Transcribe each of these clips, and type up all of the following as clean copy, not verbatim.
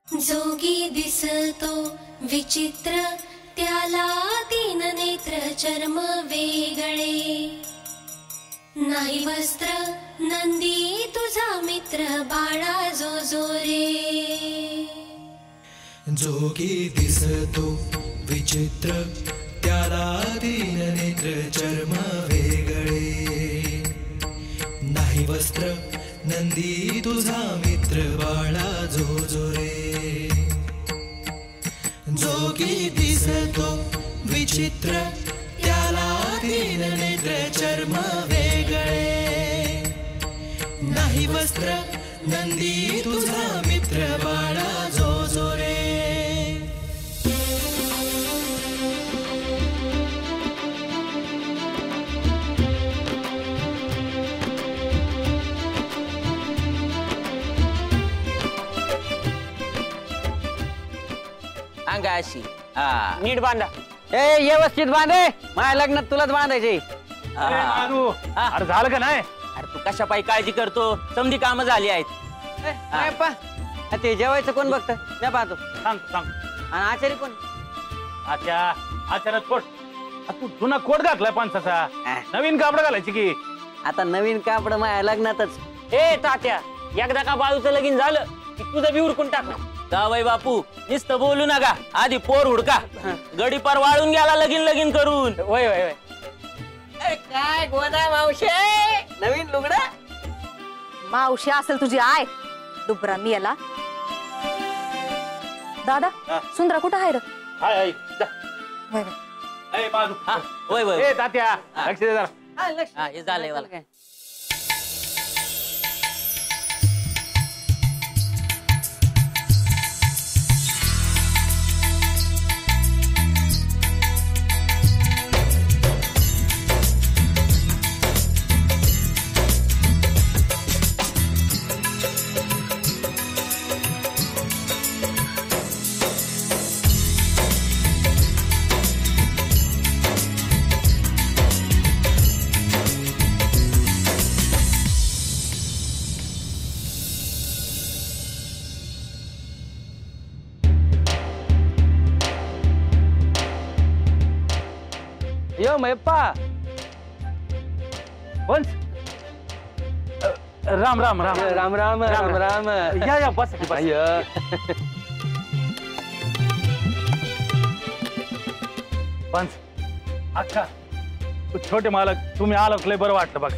जोगी दिसतो विचित्र त्याला तीन नेत्र चर्म वेगळे नाही वस्त्र नंदी तुझा मित्र बाळा जो जो रे जोगी दिसतो विचित्र त्याला तीन नेत्र चर्म वेगळे नाही वस्त्र नंदी तुझा मित्र बाळा जो जो रे जोगी दिसतो विचित्र त्याला तीन नेत्र चर्म वेगळे नाही वस्त्र नंदी तुझा मित्र बाळा जो जो रे अंगाशी नीट बांधा ए व्यवस्थित बांधे माझ्या लग्नात तुलाच बांधायचे अरे झालं का नाही? अरे तू कशा पायी काळजी करतो समधी कामं झाली आहेत ते जेवायचं कोण बघत मी पाहतो सांग आणि आचारी कोण आचार्य कोट तू जुना कोट घातलाय पानसाचा नवीन कापड घालायची की आता नवीन कापड माझ्या लग्नातच ए तात्या एकदा का बाळूचं लगीन झालं की तुझं बी उरकून टाकलं जावई बापू नुसतं बोलू नका आधी पोर हुडका गडी पार वाळून गेला लगीन लगीन करून वय वय वय काय गोदा मावशे नवीन लुगडा मावशी असेल तुझी आय दुबरा मी याला दादा सुंदरा कुठं आहे रे हाय जा होय ए बाजू होय होय ए तात्या लक्ष दे जरा हा हे झालंय मला काय यो मैप्पा वंश राम राम राम राम राम राम राम या बस पंच अक्का छोटे मालक तुम्ही आलात लय बरं वाटलं बघ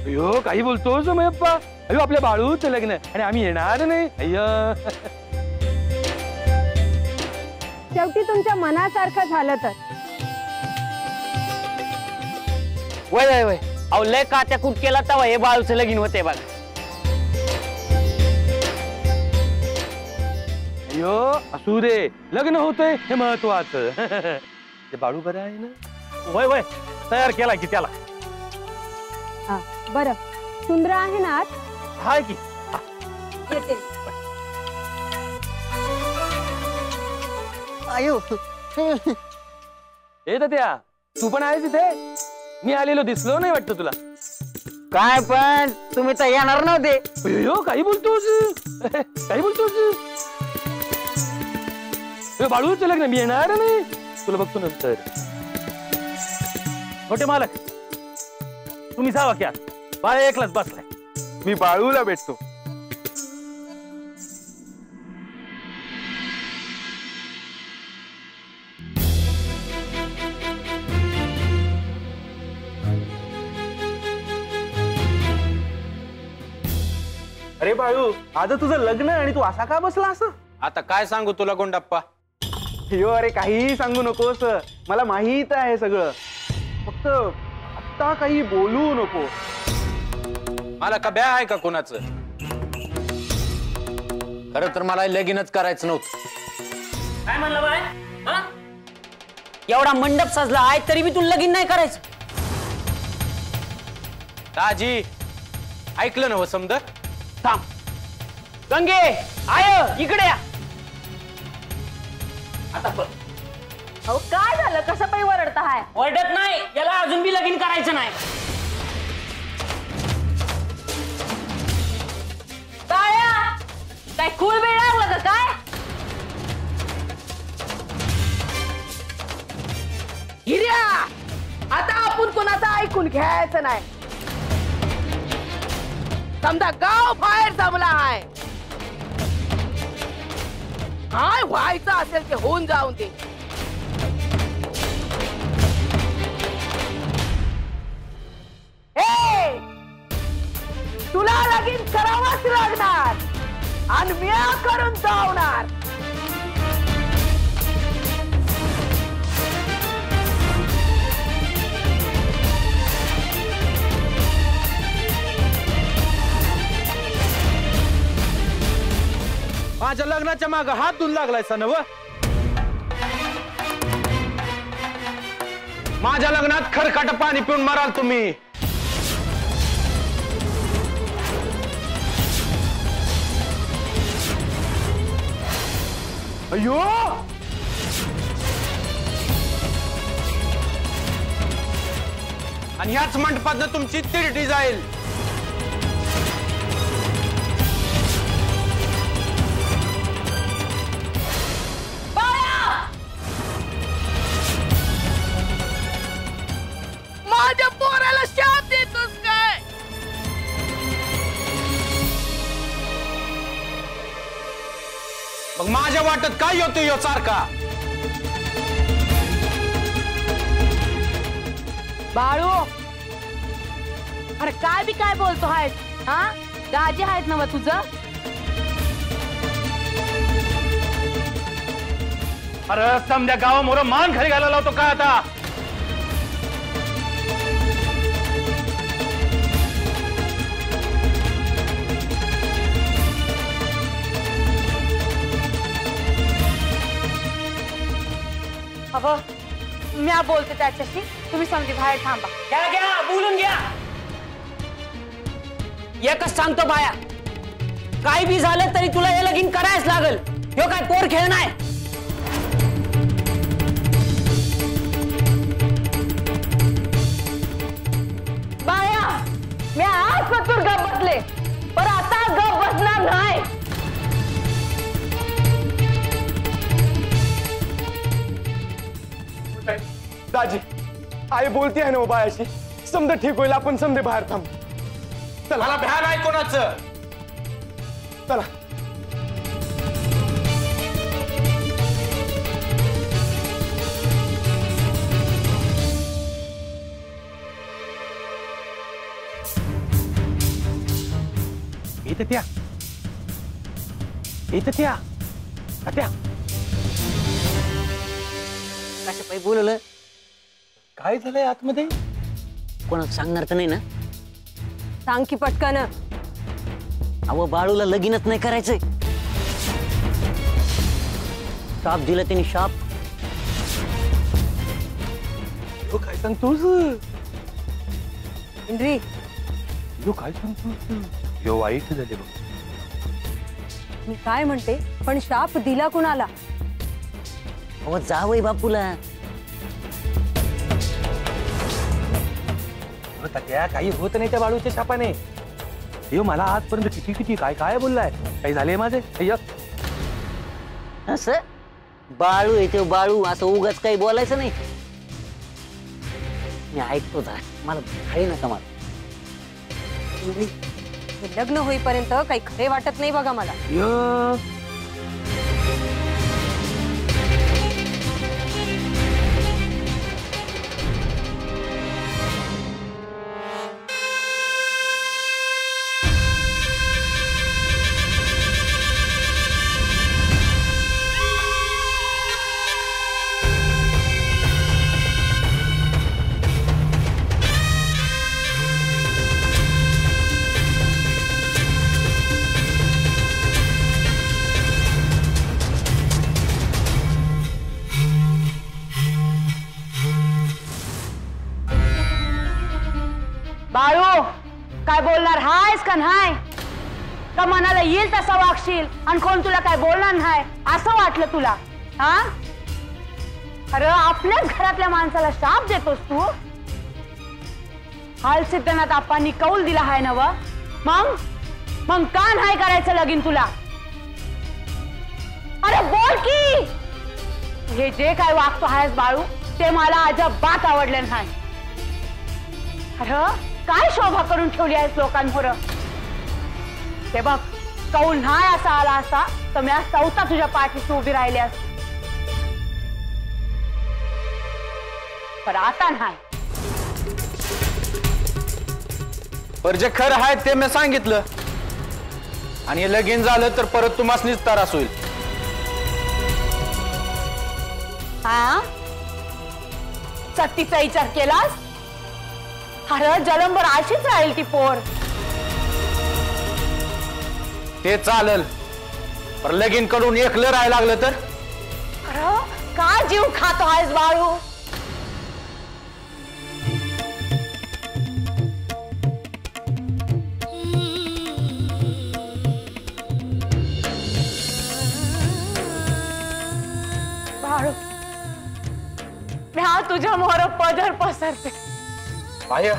अयो काही बोलतोस मैप्पा अयो आपल्या बाळूच लग्न आणि आम्ही येणार नाही अय्यो शेवटी तुमच्या मनासारखं झालं तर वय वय वय अहो लय कात्या कुट केला तवा हे बाळूचं लगीन होते बघ अयो असू दे लग्न होतंय हे महत्वाचं ते बाळू बरं आहे ना वय वय तयार केला की त्याला बरं सुंदरा आहे ना आज हाय की येते आयो ए त्या तू पण आहे तिथे मी आलेलो दिसलो नाही वाटतं तुला काय पण तुम्ही तर येणार नव्हते अयो काही बोलतोस काही बोलतोस बाळूच लग्न मी येणार नाही तुला बघतो नंतर छोटे मालक तुम्ही जावा क्या बाळ एकलाच बसलाय मी बाळूला भेटतो अरे बाळू आज तुझं लग्न आणि तू असा का बसला असं आता काय सांगू तुला गोंडप्पा यो अरे काहीही सांगू नकोस मला माहित आहे सगळं फक्त आता काही बोलू नको मला का ब्या आहे का कोणाचं खरं तर मला लगीनच करायचं नव्हतं काय म्हणलं बाय एवढा मंडप सजला आहे तरी बी तू लगीन नाही करायचं दाजी ऐकलं ना हो समद थांब गंगे आय इकडे या आता पण अहो काय झालं कसं पायी वरडता हाय ओरडत नाही याला अजून बी लगीन करायचं नाही काय खूळ वेळ लागला का घ्या, आता आपण कोणाचं ऐकून घ्यायचं नाही. समजा गाव बाहेर जमला आहे, काय व्हायचं असेल ते होऊन जाऊन दे. तुला लगीन करावंच लागणार आणि मी करून जावणार. माझ्या लग्नाच्या माग हात धुवून लागलाय सा नव. माझ्या लग्नात खरकाट पाणी पिऊन मराल तुम्ही. अयो आणि याच मंडपातनं तुमची तिरटी जाईल. माझ्या पोराला शाप देतोस काय? मग माझ्या वाटत काय होतं यो सारखा. बाळू, अरे काय बी काय बोलतो आहेस? हा, गाजी आहेत ना मग तुझं? अरे समजा गावामोर मान खाली घालायला लावतो काय आता? अगं, म्या बोलते त्याच्याशी, तुम्ही समजी बाहेर थांबा. घ्या घ्या, बोलून घ्या. एकच सांगतो बाया, काय बी झालं तरी तुला हे लगीन करायच लागल. ह्यो काय पोर खेळ नाही. बाया, मी आज पतूर गप बसले, पण आता गप बसणार नाही. दाजी, आई बोलती आहे ना बायाशी. समजा ठीक होईल, आपण समजे बाहेर थांब. चला. मला भ्या नाही कोणाचं. चला. इथं त्या कशा पायी बोलवलं? काय झालंय आतमध्ये? कोणाला सांगणार तर नाही ना? सांग की पटकन. अहो, बाळूला लगीनच नाही करायचंय. शाप दिला त्यांनी, शाप. काय सांगतोस? इंद्री, काय सांगतोस? यो वाईट झाले बघ. मी काय म्हणते, पण शाप दिला कुणाला? अहो, जावई बापूला. त्या काही होत नाही त्या बाळूच्या शापाने. यो मला आजपर्यंत किती किती काय काय बोललाय. काही झाले माझे? असं बाळू येते, बाळू असं उगाच काही बोलायचं नाही. मी ऐकतो जा, मला काही नका मला. लग्न होईपर्यंत काही खरे वाटत नाही बघा मला. बाळू, काय बोलणार हायस का नाही? का मनाला येईल तसा वागशील आणि कोण तुला काय बोलणार नाही असं वाटलं तुला? हा, अरे आपल्याच घरातल्या माणसाला शाप देतोस तू. हाल सिद्धनाथ आप्पांनी कौल दिला हाय नव. मग मग का नाही करायचं लगीन तुला? अरे बोल की. हे जे काय वागतो आहेस बाळू, ते मला अजिबात आवडलं नाही. अरे काय शोभा करून ठेवली आहेस लोकांवर. ते बघ कौल नाही असा आला असता तर मी आज चौथा तुझ्या पाठीशी उभी राहिली असते. पण आता नाही. पर जे खरं आहे ते मी सांगितलं आणि हे लगीन झालं तर परत तुम्हासनीच त्रास होईल. हा सक्तीचा विचार केलास. अरे जलंबर अशीच राहील ती पोर. ते चालल पर लगीन करून एकलं राहायला लागलं तर. अरे का जीव खातो आहेस बाळू. बाळू मी हा तुझ्या मोहर पदर पसरते. बाय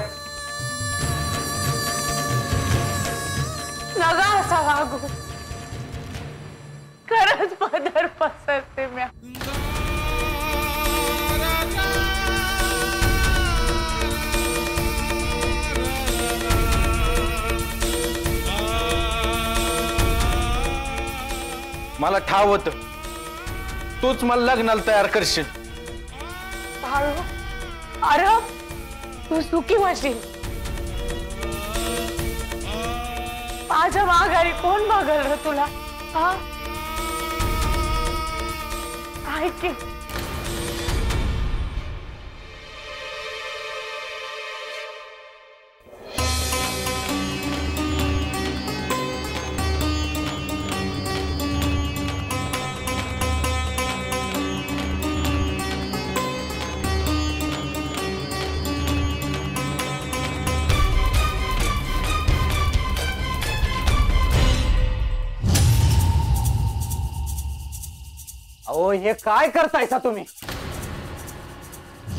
नगा असा वागू. खरंच पदर पसरते मी. मला ठाव होत तूच मला लग्नाला तयार करशील. बाळू अरे तू सुखी होशील. माझ्या माघारी कोण बघल रे तुला. हा ऐक की. अहो हे काय करतायसा तुम्ही.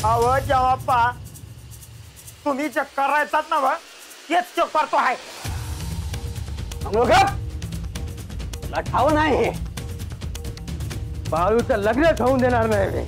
अहो जेव्हा तुम्ही चेक करायचात ना बा तेच चेक करतो आहे. तुला ठाव नाही बाळूचं लग्नच होऊन देणार नाही.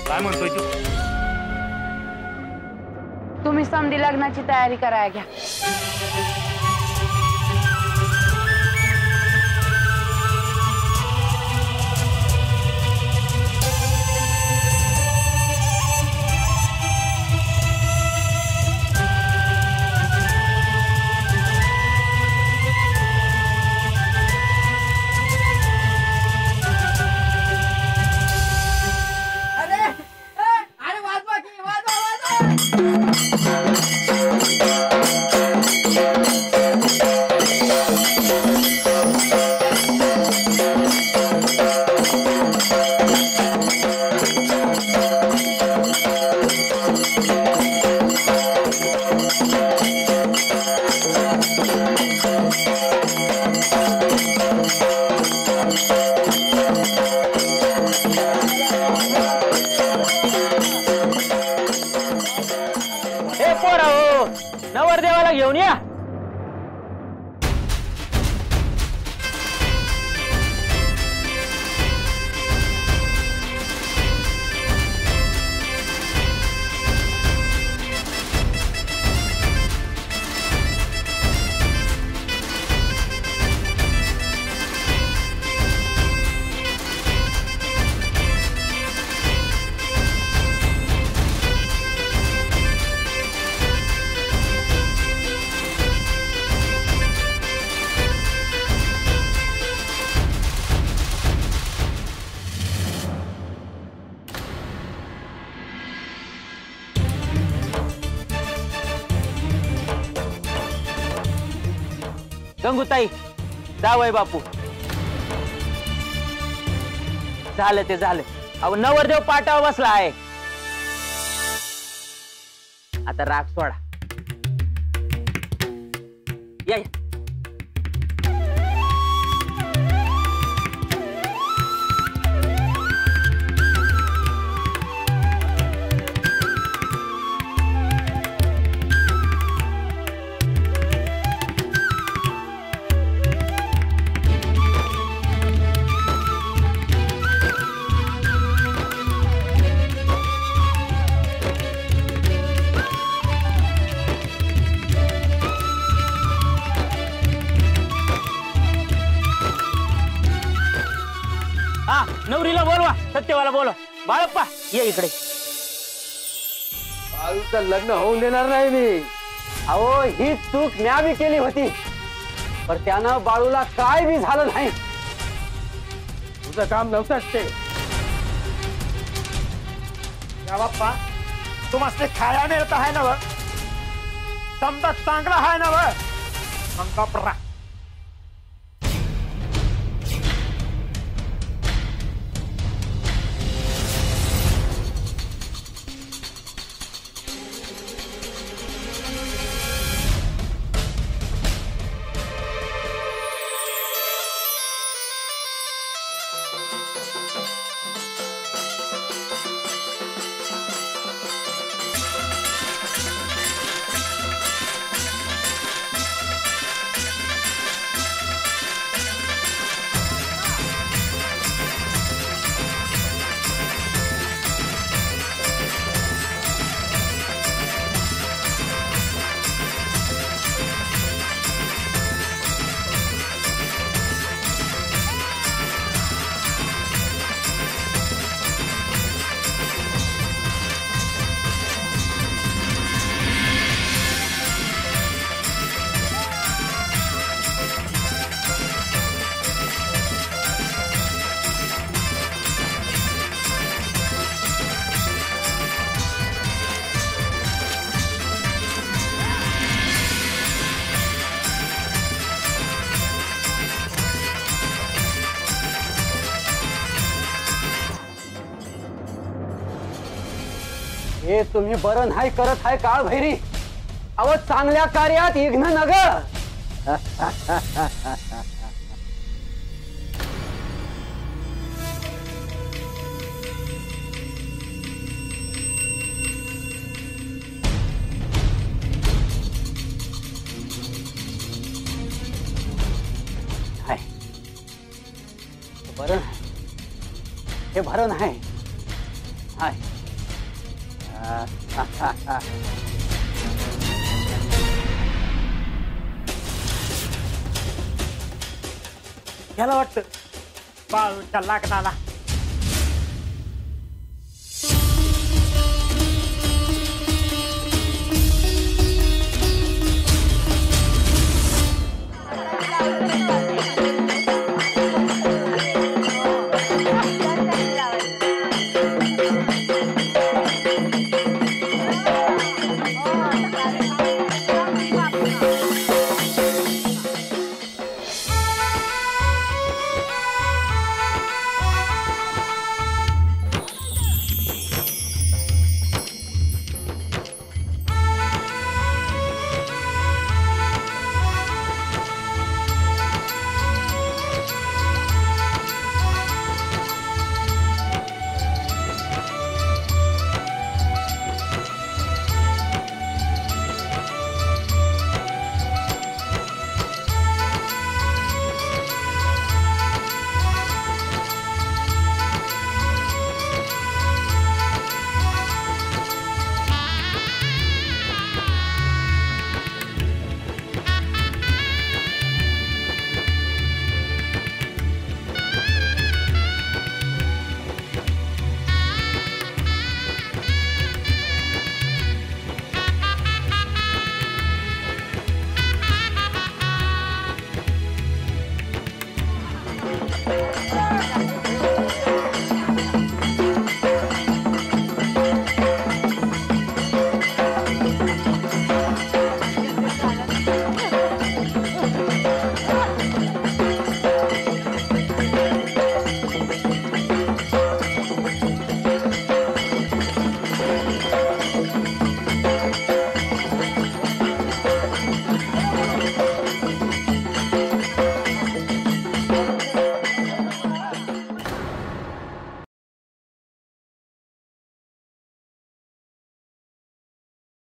काय म्हणतोय तू. तुम्ही समधी लग्नाची तयारी करायला घ्या. नवरदेवाला घेऊन या. गंगूताई जावय बापू झालं ते झालं. अहो नवरदेव पाटावर बसला आहे. आता राग सोडा. या या. हा नवरीला बोलवा, सत्यवाला बोलवा. बाळप्पा ये इकडे. बाळूचं लग्न होऊन देणार नाही मी. अहो ही चूक म्या बी केली होती, पण त्यानं बाळूला काय बी झालं नाही. तुझं काम नव्हतंच ते. या बाप्पा तुम्हाला खाया मिळत आहे ना व समजा चांगला आहे ना व मग गप्पा. हे तुम्ही बरं नाही करत आहे काळ भैरी. अहो चांगल्या कार्यात इग्न नग. बरं हे बरं नाही. हाय याला वाटतं बाळूच्या लग्नाला